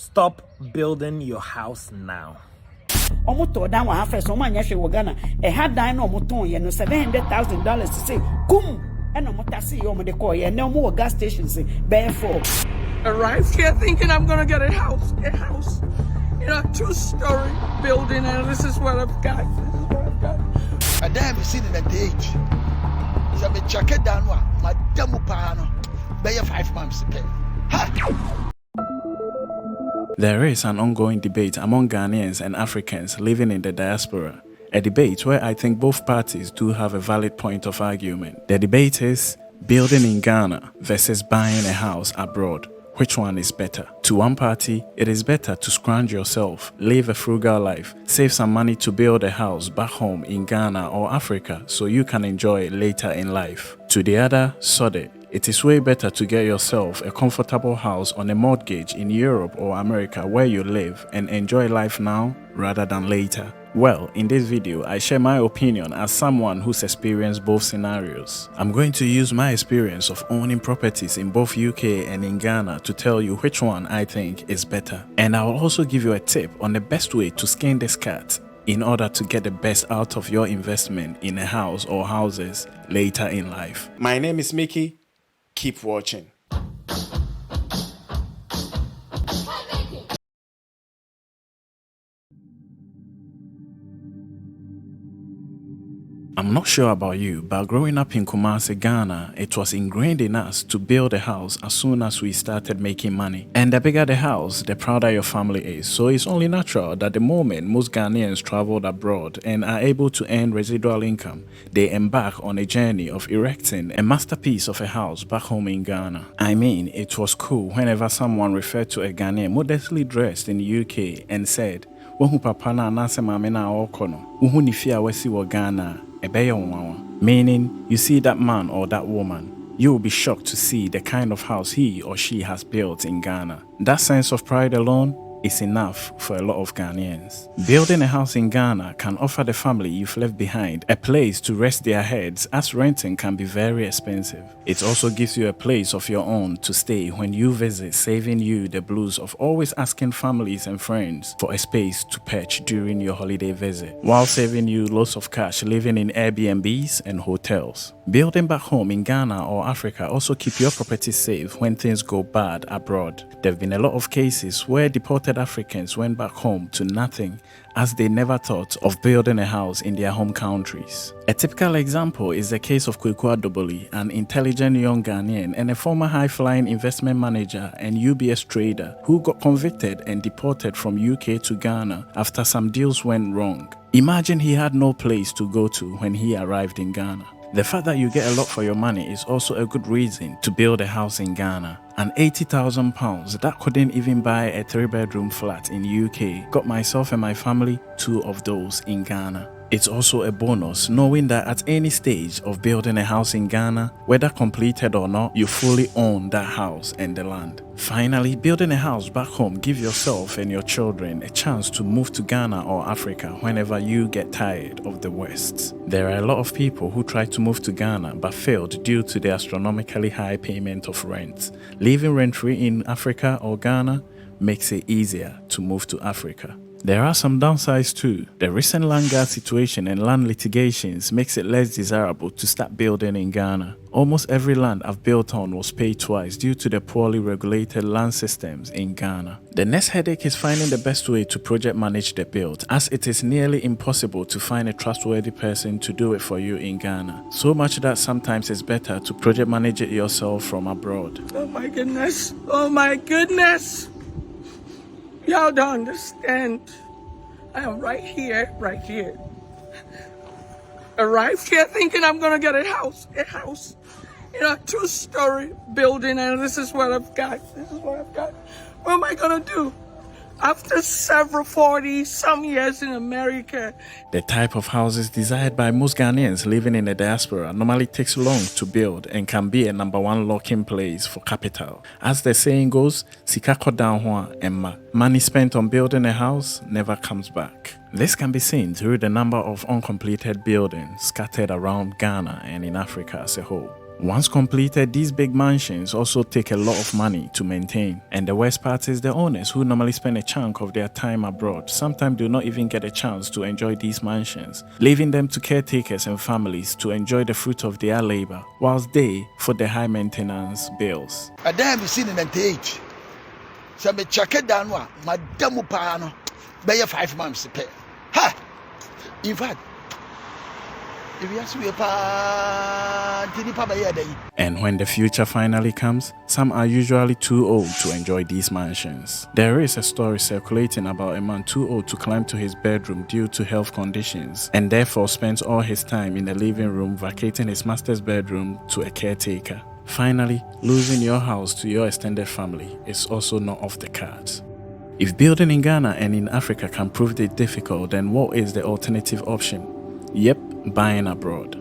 Stop building your house now. Omoto down wa first o man yehwe wo Ghana e had dan no omoto ye no $700,000 to say kum and omota see you de call ye no more gas station say therefore arrived here thinking I'm gonna get a house in a 2-story building, and this is what I've got. And then we seen in the age so me jacket down wa madam paano be 5 months pay. There is an ongoing debate among Ghanaians and Africans living in the diaspora, a debate where I think both parties do have a valid point of argument. The debate is building in Ghana versus buying a house abroad. Which one is better? To one party, it is better to scrounge yourself, live a frugal life, save some money to build a house back home in Ghana or Africa so you can enjoy it later in life. To the other, sod it. It is way better to get yourself a comfortable house on a mortgage in Europe or America where you live and enjoy life now rather than later. Well, in this video, I share my opinion as someone who's experienced both scenarios. I'm going to use my experience of owning properties in both UK and in Ghana to tell you which one I think is better. And I'll also give you a tip on the best way to skin this cat in order to get the best out of your investment in a house or houses later in life. My name is Mickey. Keep watching. I'm not sure about you, but growing up in Kumasi, Ghana, it was ingrained in us to build a house as soon as we started making money. And the bigger the house, the prouder your family is. So it's only natural that the moment most Ghanaians traveled abroad and are able to earn residual income, they embark on a journey of erecting a masterpiece of a house back home in Ghana. I mean, it was cool whenever someone referred to a Ghanaian modestly dressed in the UK and said, "Wahu papa na anase mame na okono, uhu ni fia wesi wa Ghana." Meaning, you see that man or that woman, you will be shocked to see the kind of house he or she has built in Ghana. That sense of pride alone is enough for a lot of Ghanaians. Building a house in Ghana can offer the family you've left behind a place to rest their heads, as renting can be very expensive. It also gives you a place of your own to stay when you visit, saving you the blues of always asking families and friends for a space to perch during your holiday visit, while saving you lots of cash living in Airbnbs and hotels. Building back home in Ghana or Africa also keep your property safe when things go bad abroad. There have been a lot of cases where deported Africans went back home to nothing as they never thought of building a house in their home countries. A typical example is the case of Kweku Adoboli, an intelligent young Ghanaian and a former high-flying investment manager and UBS trader who got convicted and deported from UK to Ghana after some deals went wrong. Imagine he had no place to go to when he arrived in Ghana. The fact that you get a lot for your money is also a good reason to build a house in Ghana. And £80,000 that couldn't even buy a 3-bedroom flat in UK got myself and my family 2 of those in Ghana. It's also a bonus knowing that at any stage of building a house in Ghana, whether completed or not, you fully own that house and the land. Finally, building a house back home gives yourself and your children a chance to move to Ghana or Africa whenever you get tired of the West. There are a lot of people who try to move to Ghana but failed due to the astronomically high payment of rent. Living rent-free in Africa or Ghana makes it easier to move to Africa. There are some downsides too. The recent land guard situation and land litigations makes it less desirable to start building in Ghana. Almost every land I've built on was paid twice due to the poorly regulated land systems in Ghana. The next headache is finding the best way to project manage the build, as it is nearly impossible to find a trustworthy person to do it for you in Ghana. So much that sometimes it's better to project manage it yourself from abroad. Oh my goodness. Oh my goodness. Y'all don't understand. I am right here. Arrived here thinking I'm gonna get a house in a 2-story building, and this is what I've got. What am I gonna do? After several 40-some years in America. The type of houses desired by most Ghanaians living in the diaspora normally takes long to build and can be a #1 locking place for capital. As the saying goes, sika kodanhwa emma. Money spent on building a house never comes back. This can be seen through the number of uncompleted buildings scattered around Ghana and in Africa as a whole. Once completed, these big mansions also take a lot of money to maintain. And the worst part is the owners, who normally spend a chunk of their time abroad, sometimes do not even get a chance to enjoy these mansions, leaving them to caretakers and families to enjoy the fruit of their labor, whilst they foot the high maintenance bills. A damn seen in that age. So me check it down one, madam pano, by 5 months pay. Ha! In fact, and when the future finally comes, some are usually too old to enjoy these mansions. There is a story circulating about a man too old to climb to his bedroom due to health conditions, and therefore spends all his time in the living room vacating his master's bedroom to a caretaker. Finally, losing your house to your extended family is also not off the cards. If building in Ghana and in Africa can prove it difficult, then what is the alternative option? Yep, buying abroad.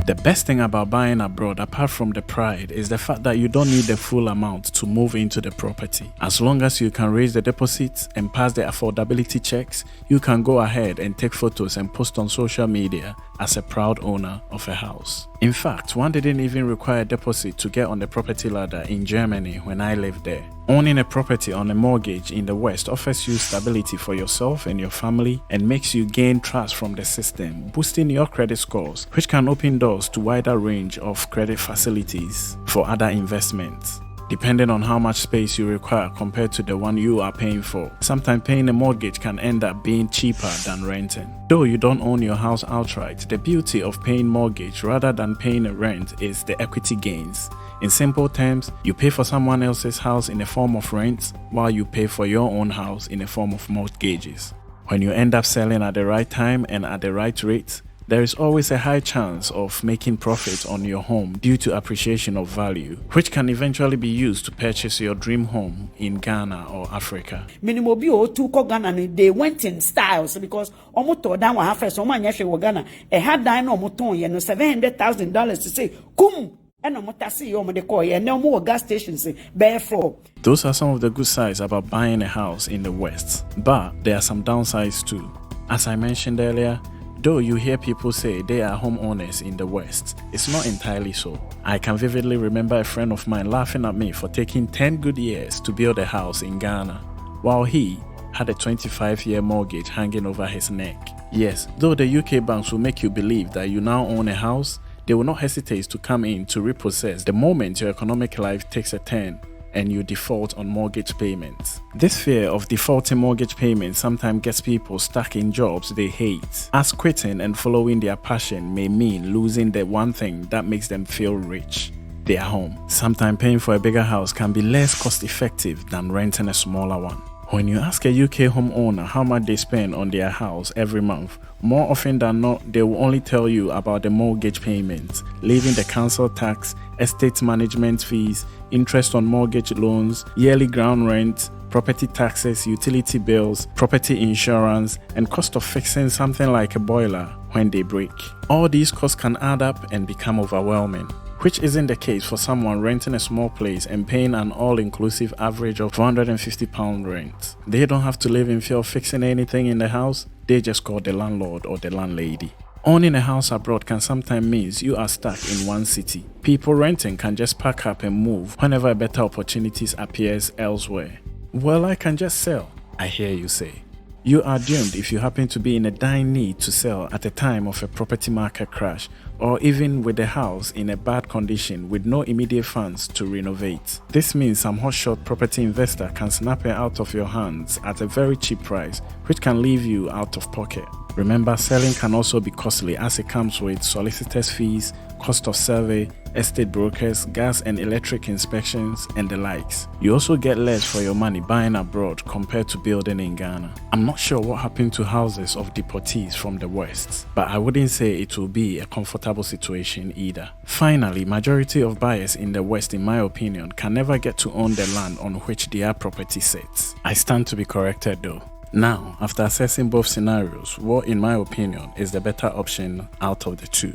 The best thing about buying abroad, apart from the pride, is the fact that you don't need the full amount to move into the property. As long as you can raise the deposits and pass the affordability checks, you can go ahead and take photos and post on social media as a proud owner of a house. In fact, one didn't even require a deposit to get on the property ladder in Germany when I lived there. Owning a property on a mortgage in the West offers you stability for yourself and your family and makes you gain trust from the system, boosting your credit scores, which can open doors to wider range of credit facilities for other investments. Depending on how much space you require compared to the one you are paying for, sometimes paying a mortgage can end up being cheaper than renting. Though you don't own your house outright, the beauty of paying mortgage rather than paying a rent is the equity gains. In simple terms, you pay for someone else's house in a form of rent, while you pay for your own house in a form of mortgages. When you end up selling at the right time and at the right rate, there is always a high chance of making profits on your home due to appreciation of value, which can eventually be used to purchase your dream home in Ghana or Africa. Minimum bio to Ghana, they went in styles because Omoto down one half so man yashe Ghana, a had dine Omoton, $700,000 to say, Kum! And no motasi omo de koy and no more gas stations bear for. Those are some of the good sides about buying a house in the West, but there are some downsides too. As I mentioned earlier, though you hear people say they are homeowners in the West, it's not entirely so. I can vividly remember a friend of mine laughing at me for taking 10 good years to build a house in Ghana, while he had a 25-year mortgage hanging over his neck. Yes, though the UK banks will make you believe that you now own a house, they will not hesitate to come in to repossess the moment your economic life takes a turn and you default on mortgage payments. This fear of defaulting mortgage payments sometimes gets people stuck in jobs they hate, as quitting and following their passion may mean losing the one thing that makes them feel rich: their home. Sometimes paying for a bigger house can be less cost effective than renting a smaller one. When you ask a UK homeowner how much they spend on their house every month, more often than not, they will only tell you about the mortgage payments, leaving the council tax, estate management fees, interest on mortgage loans, yearly ground rent, property taxes, utility bills, property insurance, and cost of fixing something like a boiler when they break. All these costs can add up and become overwhelming, which isn't the case for someone renting a small place and paying an all-inclusive average of £250 rent. They don't have to live in fear of fixing anything in the house, they just call the landlord or the landlady. Owning a house abroad can sometimes mean you are stuck in one city. People renting can just pack up and move whenever a better opportunities appears elsewhere. Well, I can just sell, I hear you say. You are doomed if you happen to be in a dire need to sell at the time of a property market crash, or even with the house in a bad condition with no immediate funds to renovate. This means some hotshot property investor can snap it out of your hands at a very cheap price, which can leave you out of pocket. Remember, selling can also be costly as it comes with solicitors' fees, cost of survey, estate brokers, gas and electric inspections, and the likes. You also get less for your money buying abroad compared to building in Ghana. I'm not sure what happened to houses of deportees from the West, but I wouldn't say it will be a comfortable situation either. Finally, majority of buyers in the West, in my opinion, can never get to own the land on which their property sits. I stand to be corrected though. Now, after assessing both scenarios, what in my opinion is the better option out of the two?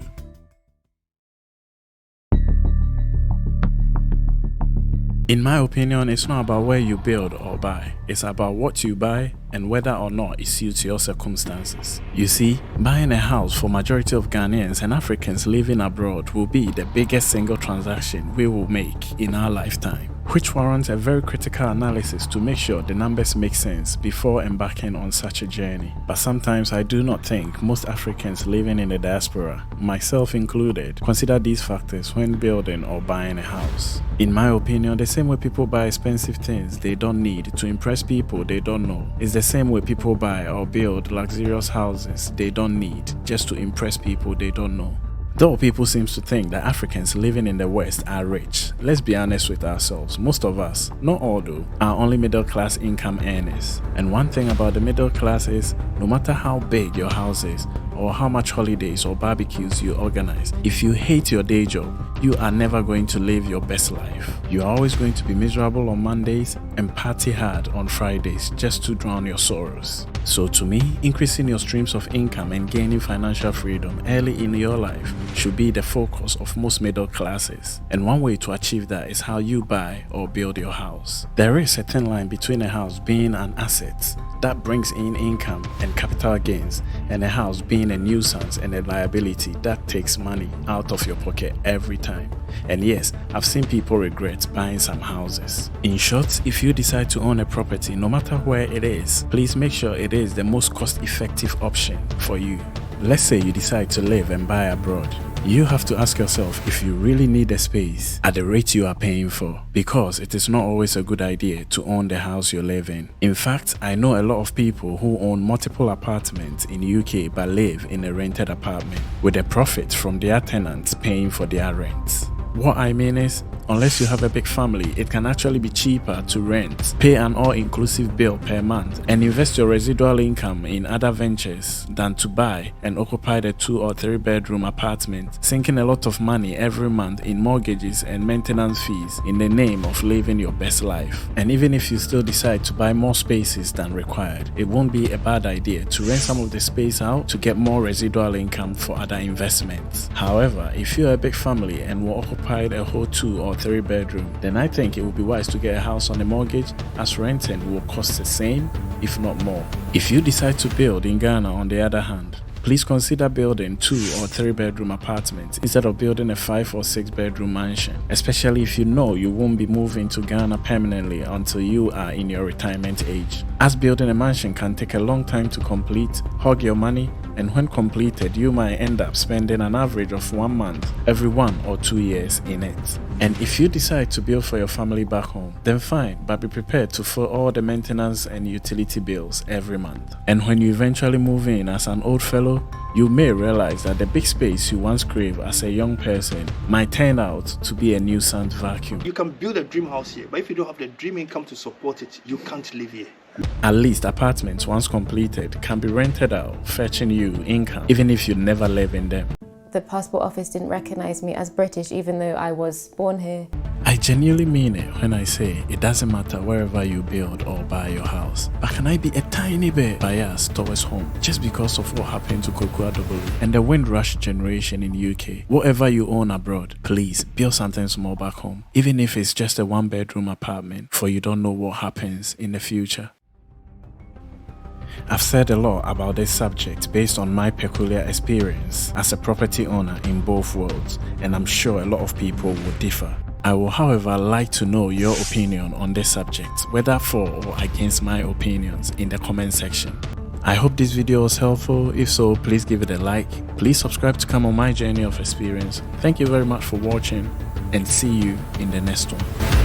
In my opinion, it's not about where you build or buy. It's about what you buy and whether or not it suits your circumstances. You see, buying a house for majority of Ghanaians and Africans living abroad will be the biggest single transaction we will make in our lifetime, which warrants a very critical analysis to make sure the numbers make sense before embarking on such a journey. But sometimes I do not think most Africans living in the diaspora, myself included, consider these factors when building or buying a house. In my opinion, the same way people buy expensive things they don't need to impress people they don't know is the same way people buy or build luxurious houses they don't need just to impress people they don't know. Though people seem to think that Africans living in the West are rich, let's be honest with ourselves. Most of us, not all though, are only middle class income earners. And one thing about the middle class is, no matter how big your house is, or how much holidays or barbecues you organize, if you hate your day job, you are never going to live your best life. You are always going to be miserable on Mondays and party hard on Fridays just to drown your sorrows. So to me, increasing your streams of income and gaining financial freedom early in your life should be the focus of most middle classes. And one way to achieve that is how you buy or build your house. There is a thin line between a house being an asset that brings in income and capital gains, and a house being a nuisance and a liability that takes money out of your pocket every time. And yes, I've seen people regret buying some houses. In short, if you decide to own a property, no matter where it is, please make sure it is the most cost-effective option for you. Let's say you decide to live and buy abroad. You have to ask yourself if you really need a space at the rate you are paying for, because it is not always a good idea to own the house you live in. In fact, I know a lot of people who own multiple apartments in UK but live in a rented apartment, with the profit from their tenants paying for their rents. What I mean is, unless you have a big family, it can actually be cheaper to rent, pay an all-inclusive bill per month, and invest your residual income in other ventures than to buy and occupy the 2 or 3 bedroom apartment, sinking a lot of money every month in mortgages and maintenance fees in the name of living your best life. And even if you still decide to buy more spaces than required, it won't be a bad idea to rent some of the space out to get more residual income for other investments. However, if you're a big family and will occupy a whole 2 or 3 bedroom, then I think it would be wise to get a house on a mortgage, as renting will cost the same, if not more. If you decide to build in Ghana, on the other hand, please consider building 2 or 3 bedroom apartments instead of building a 5 or 6 bedroom mansion, especially if you know you won't be moving to Ghana permanently until you are in your retirement age, as building a mansion can take a long time to complete, hog your money, and when completed, you might end up spending an average of 1 month every 1 or 2 years in it. And if you decide to build for your family back home, then fine, but be prepared to fill all the maintenance and utility bills every month. And when you eventually move in as an old fellow, you may realize that the big space you once craved as a young person might turn out to be a nuisance vacuum. You can build a dream house here, but if you don't have the dream income to support it, you can't live here. At least apartments, once completed, can be rented out, fetching you income, even if you never live in them. The passport office didn't recognize me as British, even though I was born here. I genuinely mean it when I say it doesn't matter wherever you build or buy your house. But can I be a tiny bit biased towards home just because of what happened to Kokua W and the Windrush generation in UK? Whatever you own abroad, please build something small back home, even if it's just a 1 bedroom apartment, for you don't know what happens in the future. I've said a lot about this subject based on my peculiar experience as a property owner in both worlds, and I'm sure a lot of people will differ. I will, however, like to know your opinion on this subject, whether for or against my opinions, in the comment section. I hope this video was helpful. If so, please give it a like. Please subscribe to come on my journey of experience. Thank you very much for watching, and see you in the next one.